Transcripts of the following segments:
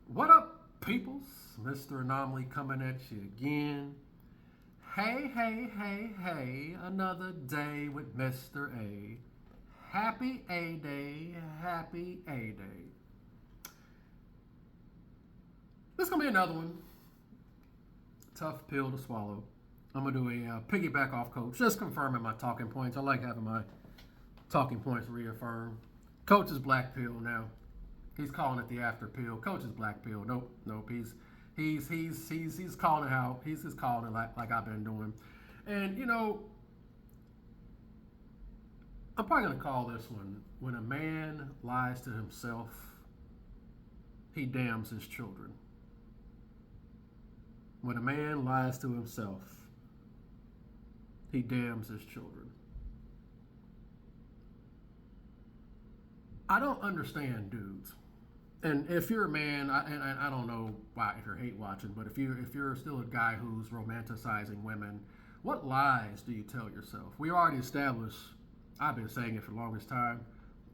What up, peoples? Mr. Anomaly coming at you again. Hey, hey, hey, hey, another day with Mr. A. Happy A Day, happy A Day. This is going to be another one. Tough pill to swallow. I'm going to do a piggyback off Coach, just confirming my talking points. I like having my talking points reaffirmed. Coach is black pill now. He's calling it the after pill. Coach is black pill. Nope. He's calling it how he's just calling it like I've been doing. And I'm probably gonna call this one when a man lies to himself, he damns his children. When a man lies to himself, he damns his children. I don't understand dudes. And if you're a man, and I don't know why if you're hate watching, but if you're still a guy who's romanticizing women, what lies do you tell yourself? We already established. I've been saying it for the longest time.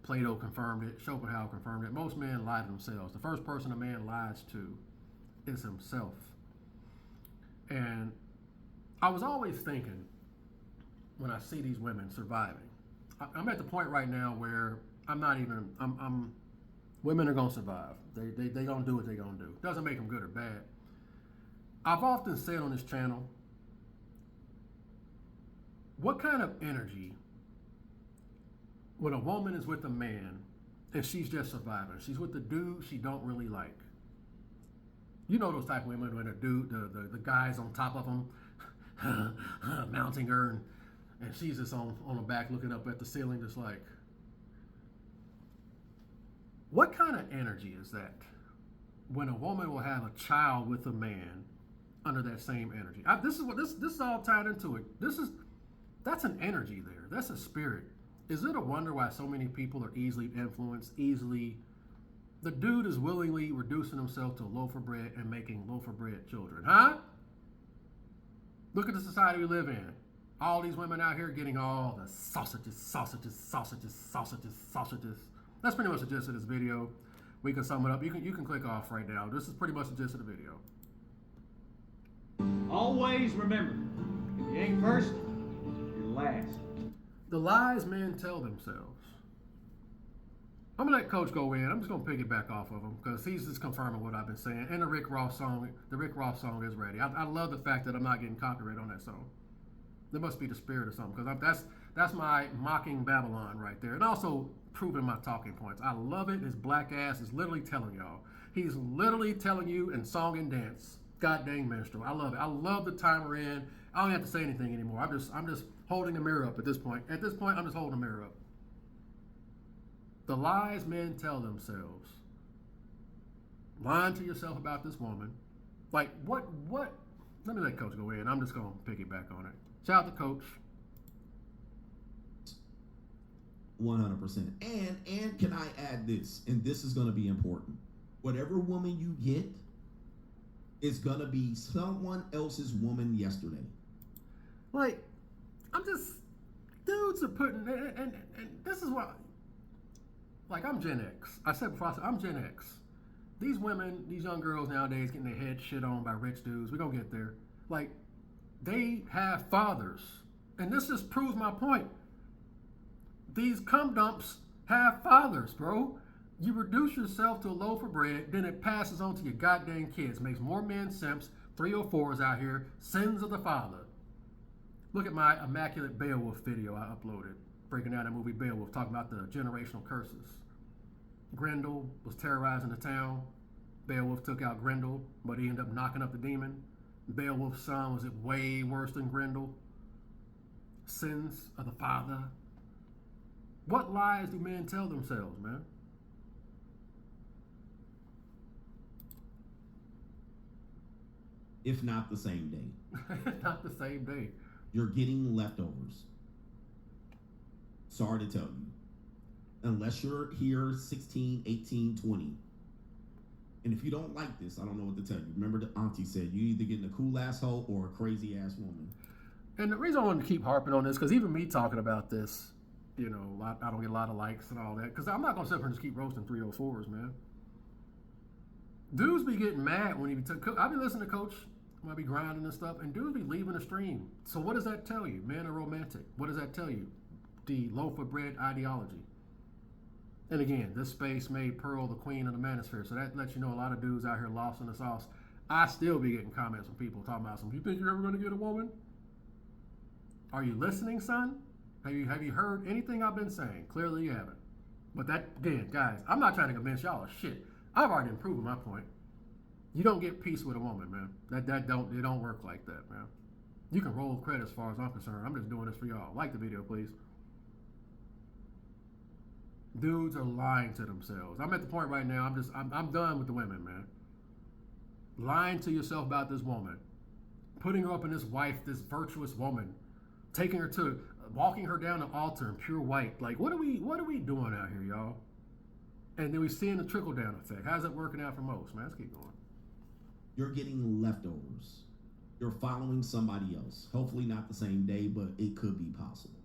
Plato confirmed it. Schopenhauer confirmed it. Most men lie to themselves. The first person a man lies to is himself. And I was always thinking when I see these women surviving, I'm at the point right now where I'm women are gonna survive. They gonna do what they gonna do. Doesn't make them good or bad. I've often said on this channel, what kind of energy when a woman is with a man and she's just surviving? She's with the dude she don't really like. You know those type of women when a dude, the guy's on top of them, mounting her, and she's just on the back looking up at the ceiling, just like. What kind of energy is that when a woman will have a child with a man under that same energy? This is all tied into it. That's an energy there. That's a spirit. Is it a wonder why so many people are easily influenced, the dude is willingly reducing himself to a loaf of bread and making loaf of bread children, huh? Look at the society we live in. All these women out here getting all the sausages. That's pretty much the gist of this video. We can sum it up. You can click off right now. This is pretty much the gist of the video. Always remember, if you ain't first, you're last. The lies men tell themselves. I'm gonna let Coach go in. I'm just gonna piggyback off of him because he's just confirming what I've been saying. And the Rick Ross song is ready. I love the fact that I'm not getting copyright on that song. There must be the spirit or something because that's my mocking Babylon right there. And also proving my talking points. I love it. His black ass is literally telling y'all. He's literally telling you in song and dance. God dang minstrel. I love it. I love the time we're in. I don't have to say anything anymore. I'm just holding the mirror up at this point. At this point, I'm just holding the mirror up. The lies men tell themselves. Lying to yourself about this woman. Like what? Let me let Coach go in. I'm just gonna piggyback on it. Shout out to Coach. 100%. And can I add this? And this is going to be important. Whatever woman you get is going to be someone else's woman yesterday. Like, dudes are putting, and this is what, like, I'm Gen X. I said before, I'm Gen X. These women, these young girls nowadays getting their head shit on by rich dudes. We're going to get there. Like, they have fathers. And this just proves my point. These cum dumps have fathers, bro. You reduce yourself to a loaf of bread, then it passes on to your goddamn kids. Makes more men simps, 304s out here, sins of the father. Look at my Immaculate Beowulf video I uploaded, breaking down that movie Beowulf, talking about the generational curses. Grendel was terrorizing the town. Beowulf took out Grendel, but he ended up knocking up the demon. Beowulf's son was way worse than Grendel. Sins of the father. What lies do men tell themselves, man? If not the same day. Not the same day. You're getting leftovers. Sorry to tell you. Unless you're here 16, 18, 20. And if you don't like this, I don't know what to tell you. Remember the auntie said, you either getting a cool asshole or a crazy ass woman. And the reason I wanted to keep harping on this, because even me talking about this, I don't get a lot of likes and all that, because I'm not going to sit here and just keep roasting 304s, man. Dudes be getting mad when he be I've been listening to Coach when I be grinding and stuff, and dudes be leaving the stream. So what does that tell you? Men are romantic. What does that tell you? The loaf of bread ideology. And again, this space made Pearl the queen of the manosphere. So that lets you know a lot of dudes out here lost in the sauce. I still be getting comments from people talking about you think you're ever going to get a woman? Are you listening, son? Have you heard anything I've been saying? Clearly you haven't. But that, again, guys, I'm not trying to convince y'all of shit. I've already proven my point. You don't get peace with a woman, man. It don't work like that, man. You can roll credit as far as I'm concerned. I'm just doing this for y'all. Like the video, please. Dudes are lying to themselves. I'm at the point right now, I'm done with the women, man. Lying to yourself about this woman. Putting her up in this wife, this virtuous woman. Taking her walking her down the altar in pure white. Like, what are we doing out here, y'all? And then we're seeing the trickle down effect. How's that working out for most, man? Let's keep going. You're getting leftovers. You're following somebody else. Hopefully not the same day, but it could be possible.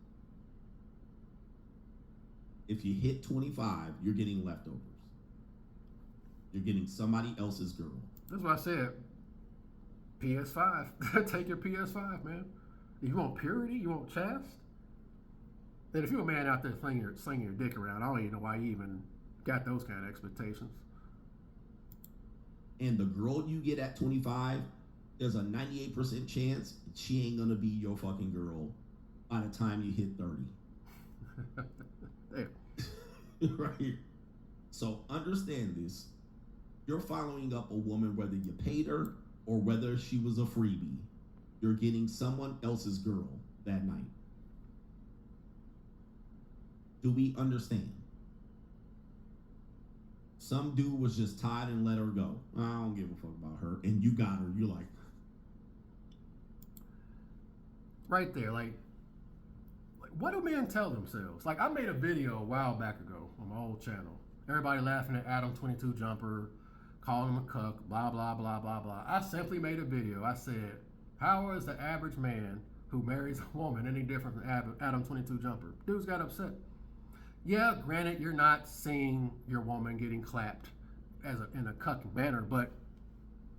If you hit 25, you're getting leftovers. You're getting somebody else's girl. That's what I said. PS5. Take your PS5, man. If you want purity, you want chaste. Then if you're a man out there slinging your dick around, I don't even know why you even got those kind of expectations. And the girl you get at 25, there's a 98% chance she ain't gonna be your fucking girl by the time you hit 30. Damn. Right. So understand this. You're following up a woman whether you paid her or whether she was a freebie. You're getting someone else's girl that night. Do we understand? Some dude was just tied and let her go. I don't give a fuck about her. And you got her. You're like... Right there, like what do men tell themselves? Like, I made a video a while back ago on my old channel. Everybody laughing at Adam 22 Jumper, calling him a cuck, blah, blah, blah, blah, blah. I simply made a video. I said, how is the average man who marries a woman any different from Adam 22 Jumper? Dudes got upset. Yeah, granted, you're not seeing your woman getting clapped in a cucking manner, but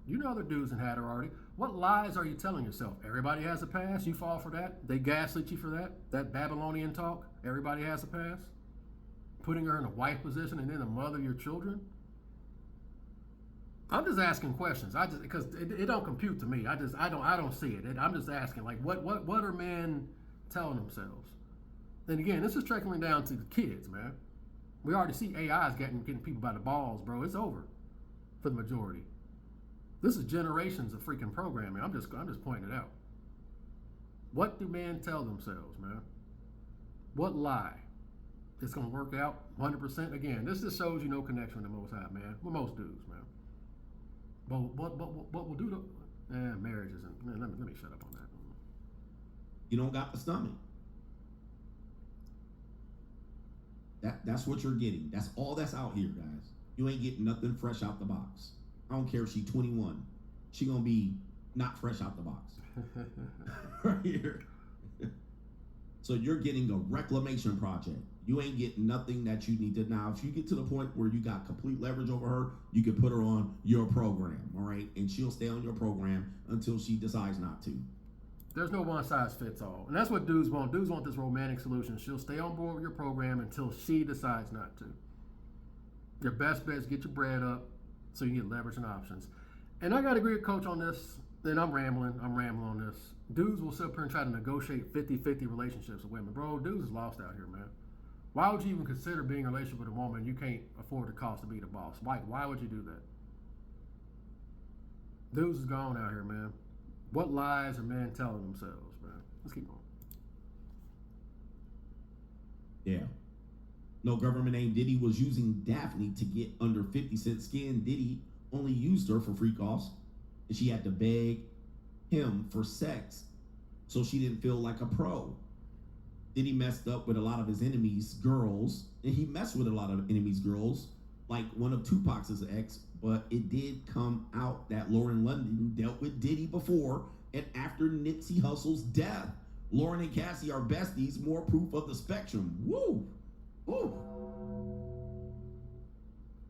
you know other dudes and had her already. What lies are you telling yourself? Everybody has a pass. You fall for that. They gaslit you for that. That Babylonian talk. Everybody has a pass. Putting her in a wife position and then the mother of your children. I'm just asking questions. Because it don't compute to me. I don't see it. I'm just asking, like, what are men telling themselves? And again, this is trickling down to the kids, man. We already see AIs getting people by the balls, bro. It's over for the majority. This is generations of freaking programming. I'm just pointing it out. What do men tell themselves, man? What lie? It's gonna work out 100%. Again, this just shows you no connection with the Most High, man. With most dudes, man. But what will do to marriage isn't. Man, let me shut up on that. You don't got the stomach. That's what you're getting. That's all that's out here, guys. You ain't getting nothing fresh out the box. I don't care if she's 21. She gonna be not fresh out the box. Right here. So you're getting a reclamation project. You ain't getting nothing that you need to. Now, if you get to the point where you got complete leverage over her, you can put her on your program, all right? And she'll stay on your program until she decides not to. There's no one size fits all. And that's what dudes want. Dudes want this romantic solution. She'll stay on board with your program until she decides not to. Your best bet is get your bread up so you get leverage and options. And I got to agree with Coach on this. Then I'm rambling on this. Dudes will sit up here and try to negotiate 50-50 relationships with women. Bro, dudes is lost out here, man. Why would you even consider being in a relationship with a woman you can't afford the cost to be the boss? Why would you do that? Dudes is gone out here, man. What lies are men telling themselves, man? Let's keep going. Yeah. No government named Diddy was using Daphne to get under 50 Cent skin. Diddy only used her for free costs, and she had to beg him for sex so she didn't feel like a pro. Diddy messed up with a lot of his enemies' girls, and he messed with a lot of enemies' girls, like one of Tupac's ex, but it did come out that Lauren London dealt with Diddy before and after Nipsey Hussle's death. Lauren and Cassie are besties, more proof of the spectrum. Woo! Woo!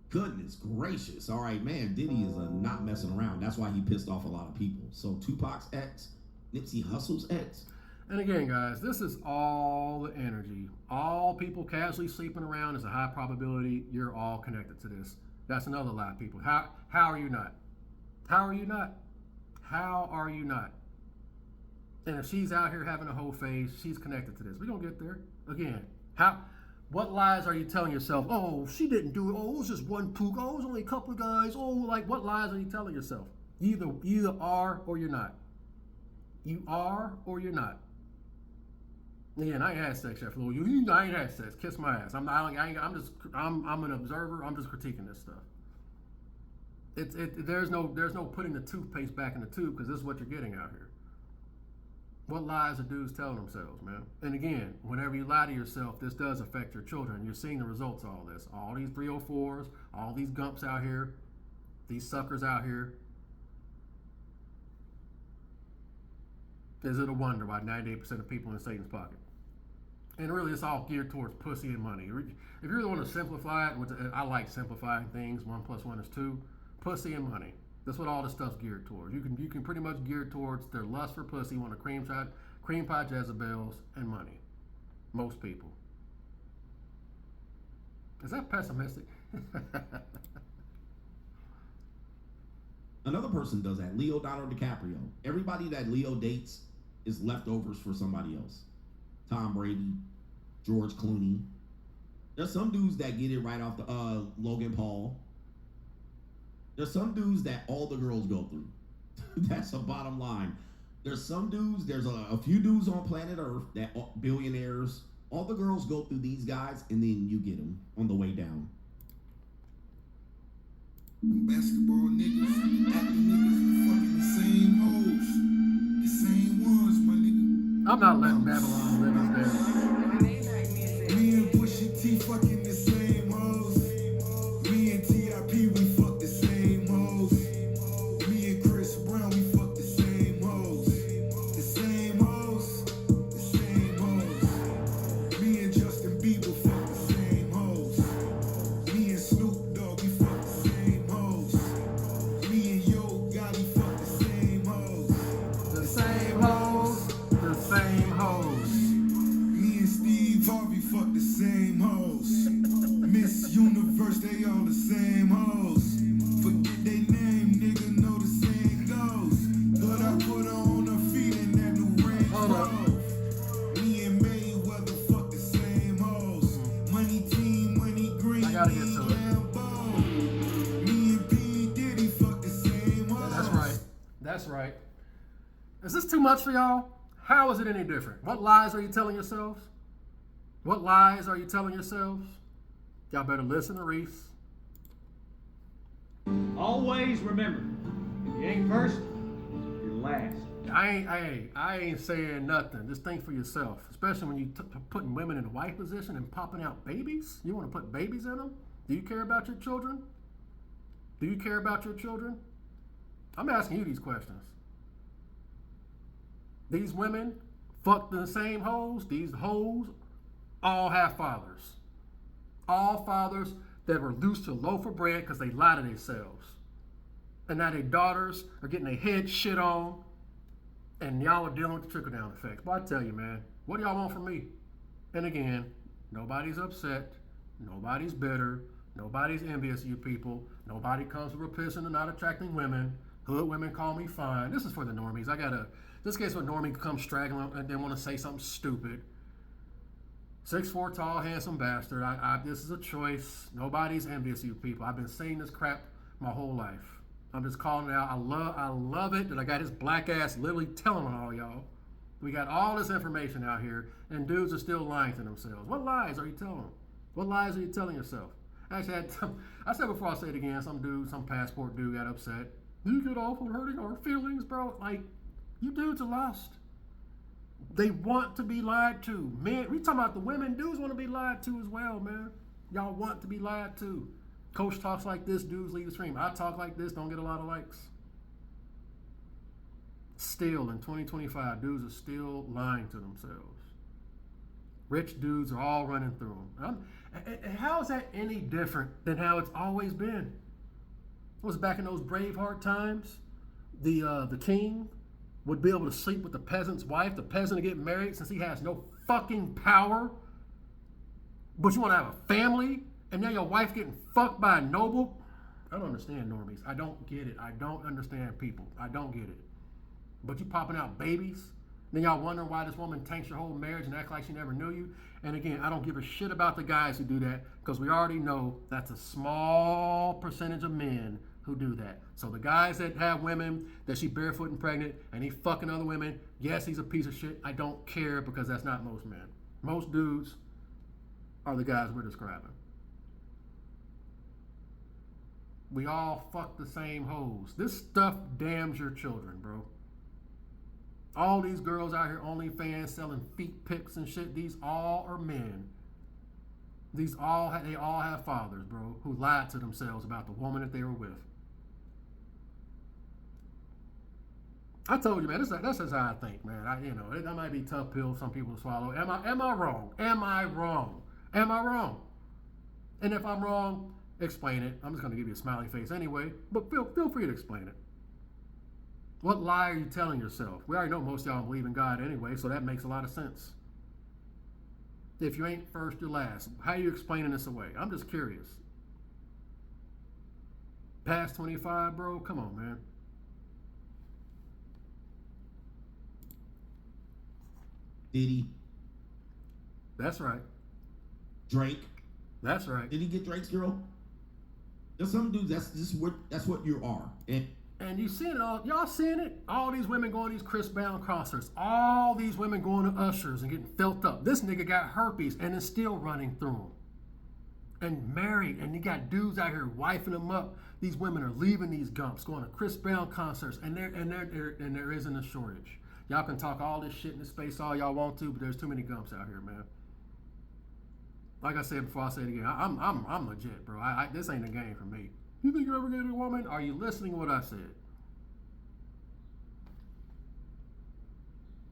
Goodness gracious. All right, man. Diddy is not messing around. That's why he pissed off a lot of people. So Tupac's ex, Nipsey Hussle's ex. And again, guys, this is all the energy. All people casually sleeping around is a high probability you're all connected to this. That's another lie, people. How are you not? How are you not? How are you not? And if she's out here having a whole phase, she's connected to this. We're going to get there. Again, what lies are you telling yourself? Oh, she didn't do it. Oh, it was just one pook. Oh, it was only a couple of guys. Oh, like, what lies are you telling yourself? You either are or you're not. You are or you're not. Again, I ain't had sex yet, Flo. I ain't had sex. Kiss my ass. I'm an observer. I'm just critiquing this stuff. There's no putting the toothpaste back in the tube, because this is what you're getting out here. What lies are dudes telling themselves, man? And again, whenever you lie to yourself, this does affect your children. You're seeing the results of all this. All these 304s, all these gumps out here, these suckers out here. Is it a wonder why 98% of people in Satan's pocket? And really, it's all geared towards pussy and money. If you're the one to simplify it, which I like simplifying things, 1 + 1 is 2, pussy and money. That's what all this stuff's geared towards. You can pretty much gear towards their lust for pussy, want to cream pie Jezebels, and money. Most people. Is that pessimistic? Another person does that. Leonardo DiCaprio. Everybody that Leo dates is leftovers for somebody else. Tom Brady, George Clooney. There's some dudes that get it right off the Logan Paul. There's some dudes that all the girls go through. That's the bottom line. There's some dudes, there's a few dudes on planet Earth that billionaires, all the girls go through these guys, and then you get them on the way down. Basketball niggas, acting niggas, fucking the same hoes. The same ones, my nigga. I'm not letting Babylon live his day. Me and Pusha T fucking the same hoes. Me and T.I.P. we fuck the same hoes. Me and Chris Brown we fuck the same hoes. The same hoes. The same hoes. Me and Justin Bieber fuck the same hoes. Me and Snoop Dogg we fuck the same hoes. Me and Yo Gotti fuck the same hoes. The same hoes. The same hoes. Me and Steve Harvey fuck the same hoes. Miss Universe, they all the same hoes. Forget they name, nigga, know the same goes. But I put her on her feet in that new Range Rover. Me and Mayweather fuck the same hoes. Money Team, Money Green, I gotta get to it. Lambo. Me and P. Diddy fuck the same hoes. That's right. That's right. Is this too much for y'all? How is it any different? What lies are you telling yourselves? What lies are you telling yourselves? Y'all better listen to Reese. Always remember, if you ain't first, you're last. I ain't saying nothing. Just think for yourself, especially when you putting women in the wife position and popping out babies. You want to put babies in them? Do you care about your children? Do you care about your children? I'm asking you these questions. These women fuck the same hoes. These hoes all have fathers. All fathers that were loose to loaf of bread because they lie to themselves. And now their daughters are getting their head shit on, and y'all are dealing with the trickle-down effects. But I tell you, man, what do y'all want from me? And again, nobody's upset. Nobody's bitter. Nobody's envious of you people. Nobody comes with a piston and not attracting women. Hood women call me fine. This is for the normies. This case where normie comes straggling and then want to say something stupid. 6'4" tall, handsome bastard. This is a choice. Nobody's envious of you people. I've been saying this crap my whole life. I'm just calling it out. I love it that I got this black ass literally telling on all y'all. We got all this information out here, and dudes are still lying to themselves. What lies are you telling them? What lies are you telling yourself? Actually, I said before, I'll say it again. Some passport dude got upset. You get off on hurting our feelings, bro. Like, you dudes are lost. They want to be lied to. Man, we talking about the women. Dudes want to be lied to as well, man. Y'all want to be lied to. Coach talks like this, dudes leave the stream. I talk like this, don't get a lot of likes. Still, in 2025, dudes are still lying to themselves. Rich dudes are all running through them. How is that any different than how it's always been? It was back in those Braveheart times. The king would be able to sleep with the peasant's wife, the peasant to get married since he has no fucking power. But you want to have a family, and now your wife getting fucked by a noble? I don't understand normies. I don't get it. I don't understand people. I don't get it. But you popping out babies, then y'all wondering why this woman tanks your whole marriage and act like she never knew you. And again, I don't give a shit about the guys who do that, because we already know that's a small percentage of men who do that. So the guys that have women that she barefoot and pregnant and he fucking other women, yes, he's a piece of shit. I don't care, because that's not most men. Most dudes are the guys we're describing. We all fuck the same hoes. This stuff damns your children, bro. All these girls out here, OnlyFans, selling feet pics and shit, these all are men. They all have fathers, bro, who lied to themselves about the woman that they were with. I told you, man, that's just how I think, man. That might be a tough pill for some people to swallow. Am I wrong? Am I wrong? Am I wrong? And if I'm wrong, explain it. I'm just going to give you a smiley face anyway, but feel free to explain it. What lie are you telling yourself? We already know most of y'all believe in God anyway, so that makes a lot of sense. If you ain't first, you're last. How are you explaining this away? I'm just curious. Past 25, bro? Come on, man. Diddy. That's right. Drake. That's right. Did he get Drake's girl? There's some dudes, that's what you are. And you seeing it all, y'all seeing it? All these women going to these Chris Brown concerts. All these women going to Ushers and getting felt up. This nigga got herpes and is still running through them. And married, and you got dudes out here wifing them up. These women are leaving these gumps, going to Chris Brown concerts, and there isn't a shortage. Y'all can talk all this shit in the space all y'all want to, but there's too many gumps out here, man. Like I said before, I say it again. I'm legit, bro. This ain't a game for me. You think you're ever gonna get a woman? Are you listening to what I said?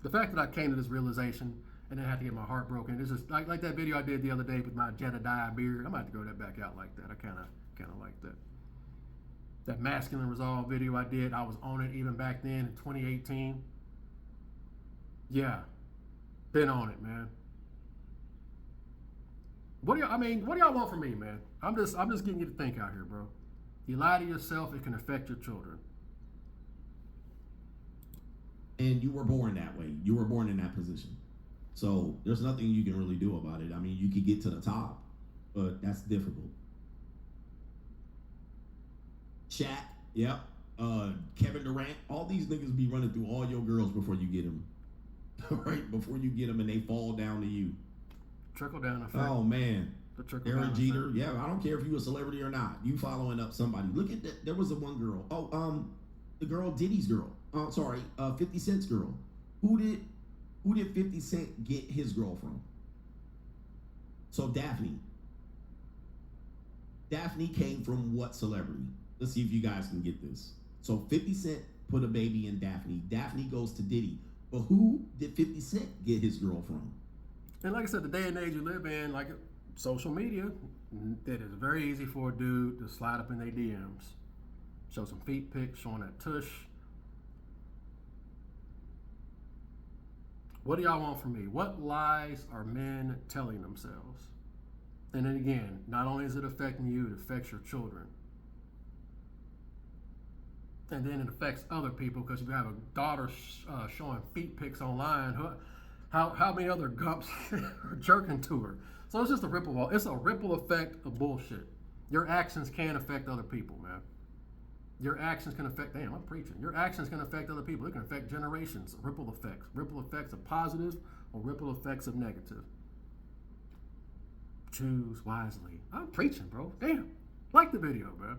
The fact that I came to this realization and then had to get my heart broken, it's just like that video I did the other day with my Jedediah beard. I'm gonna have to grow that back out like that. I kind of like that. That masculine resolve video I did, I was on it even back then in 2018. Yeah, been on it, man. What do y'all want from me, man? I'm just getting you to think out here, bro. You lie to yourself, it can affect your children. And you were born that way. You were born in that position. So there's nothing you can really do about it. I mean, you could get to the top, but that's difficult. Shaq, yep. Kevin Durant, all these niggas be running through all your girls before you get them. Right? Before you get them and they fall down to you. Trickle down effect. Oh, man. The trickle Aaron down Jeter, effect. yeah, I don't care if you a celebrity or not. You following up somebody. Look at that. There was a one girl. The girl, Diddy's girl. 50 Cent's girl. Who did 50 Cent get his girl from? So Daphne. Daphne came from what celebrity? Let's see if you guys can get this. So 50 Cent put a baby in Daphne. Daphne goes to Diddy. But who did 50 Cent get his girl from? And like I said, the day and age you live in, like social media, it is very easy for a dude to slide up in their DMs, show some feet pics, showing that tush. What do y'all want from me? What lies are men telling themselves? And then again, not only is it affecting you, it affects your children. And then it affects other people, because if you have a daughter showing feet pics online, how many other gumps are jerking to her? So it's just a ripple. It's a ripple effect of bullshit. Your actions can affect other people, man. Your actions can affect, damn, I'm preaching. Your actions can affect other people. It can affect generations. Ripple effects. Ripple effects of positive or ripple effects of negative. Choose wisely. I'm preaching, bro. Damn. Like the video, bro.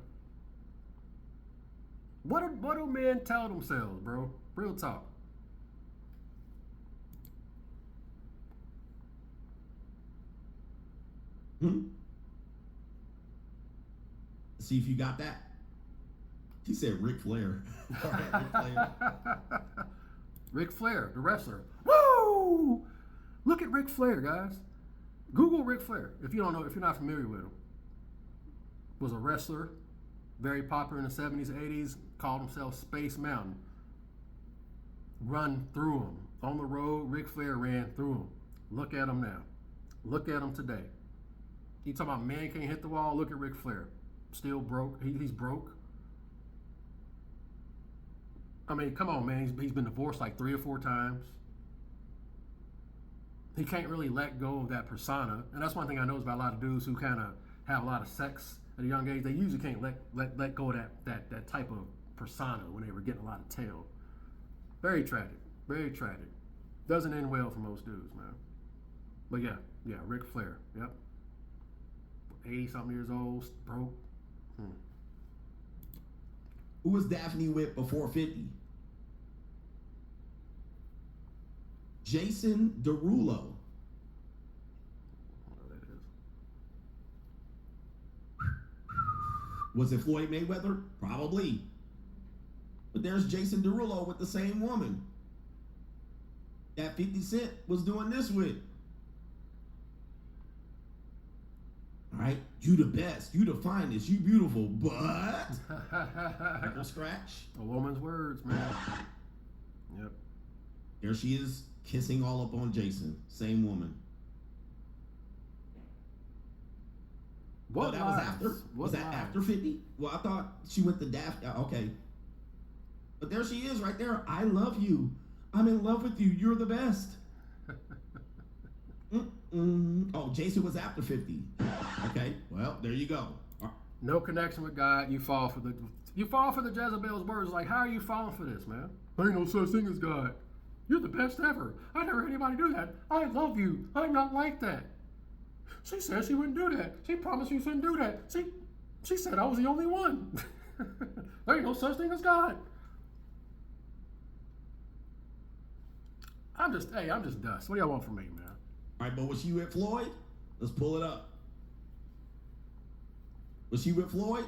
What do men tell themselves, bro? Real talk. See if you got that. He said Ric Flair. All right, Ric Flair. Ric Flair, the wrestler. Woo! Look at Ric Flair, guys. Google Ric Flair if you don't know, if you're not familiar with him. Was a wrestler, very popular in the 70s, 80s, called himself Space Mountain. Run through him. On the road, Ric Flair ran through him. Look at him now. Look at him today. You talking about man can't hit the wall? Look at Ric Flair. Still broke. He's broke. I mean, come on, man. He's been divorced like 3 or 4 times. He can't really let go of that persona. And that's one thing I notice about a lot of dudes who kind of have a lot of sex at a young age. They usually can't let go of that type of persona when they were getting a lot of tail. Very tragic. Very tragic. Doesn't end well for most dudes, man. But yeah, Ric Flair. Yep. 80-something years old, broke. Who was Daphne with before 50? Jason Derulo. Oh, that is. Was it Floyd Mayweather? Probably. But there's Jason Derulo with the same woman that 50 Cent was doing this with. All right, you the best, you the finest, you beautiful, but no scratch. A woman's words, man. Yep. There she is, kissing all up on Jason. Same woman. What that was after? Was that after 50? Well, I thought she went to Daphne. Okay. But there she is right there. I love you. I'm in love with you. You're the best. Oh, Jason was after 50. Okay, well, there you go. No connection with God. You fall for the Jezebel's words. Like, how are you falling for this, man? There ain't no such thing as God. You're the best ever. I never heard anybody do that. I love you. I'm not like that. She said she wouldn't do that. She promised you shouldn't do that. She said I was the only one. There ain't no such thing as God. I'm just dust. What do y'all want from me, man? All right, but was she with Floyd? Let's pull it up. Was she with Floyd?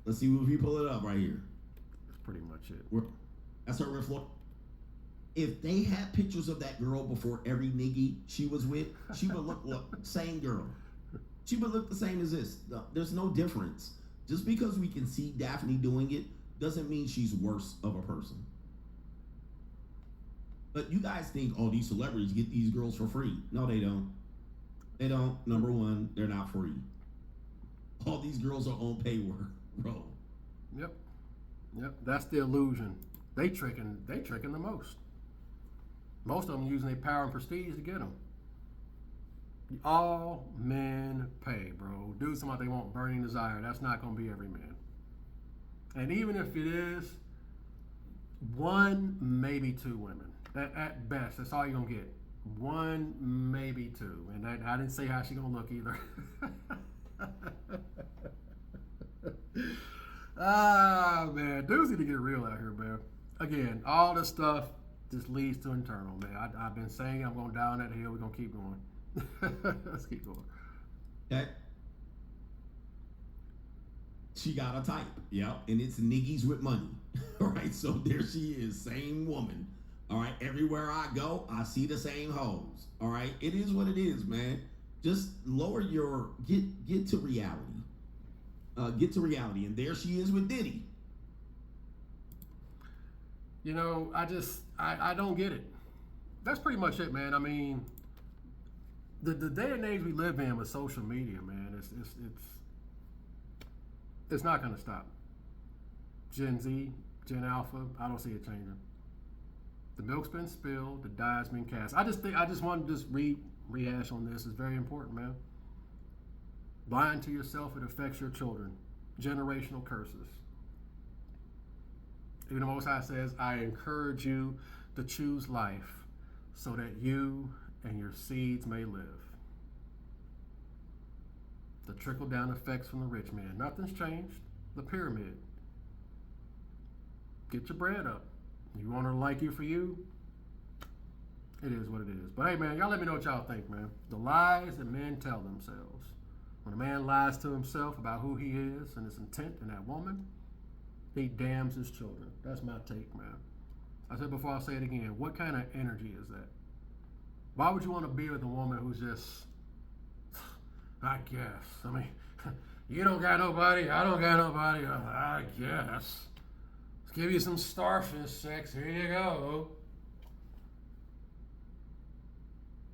Let's see if we pull it up right here. That's pretty much it. That's her with Floyd. If they had pictures of that girl before every nigga she was with, she would look same girl. She would look the same as this. There's no difference. Just because we can see Daphne doing it doesn't mean she's worse of a person. But you guys think, oh, these celebrities get these girls for free. No, they don't. They don't. Number one, they're not free. All these girls are on payroll. Yep. That's the illusion. They tricking the most. Most of them using their power and prestige to get them. All men pay, bro. Dudes talking about they want burning desire. That's not going to be every man. And even if it is, 1, maybe 2 women. At best, that's all you're going to get. 1, maybe 2. And I didn't say how she going to look either. Man. Dudes need to get real out here, man. Again, all this stuff just leads to internal, man. I've been saying I'm going down that hill. We're going to keep going. Let's keep going. Okay. She got a type. Yep. And it's niggies with money. All right. So there she is. Same woman. All right. Everywhere I go, I see the same hoes. All right. It is what it is, man. Just lower your, get to reality. Get to reality. And there she is with Diddy. You know, I don't get it. That's pretty much it, man. I mean, the day and age we live in with social media, man, it's not going to stop. Gen Z, Gen Alpha, I don't see it changing. The milk's been spilled, the die's been cast. I just want to just rehash on this. It's very important, man. Lying to yourself, it affects your children. Generational curses. Even the Most High says, I encourage you to choose life so that you and your seeds may live. The trickle-down effects from the rich man. Nothing's changed. The pyramid. Get your bread up. You want her to like you for you? It is what it is. But hey, man, y'all let me know what y'all think, man. The lies that men tell themselves. When a man lies to himself about who he is and his intent in that woman, he damns his children. That's my take, man. I said before, I'll say it again. What kind of energy is that? Why would you want to be with a woman who's just, I guess. I mean, you don't got nobody, I don't got nobody, I guess. Let's give you some starfish sex, here you go.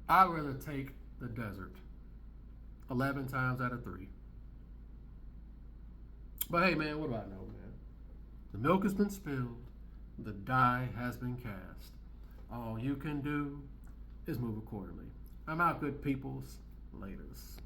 I'd rather take the desert 11 times out of 3. But hey, man, what do I know, man? The milk has been spilled. The die has been cast. All you can do is move accordingly. I'm out, good peoples. Laters.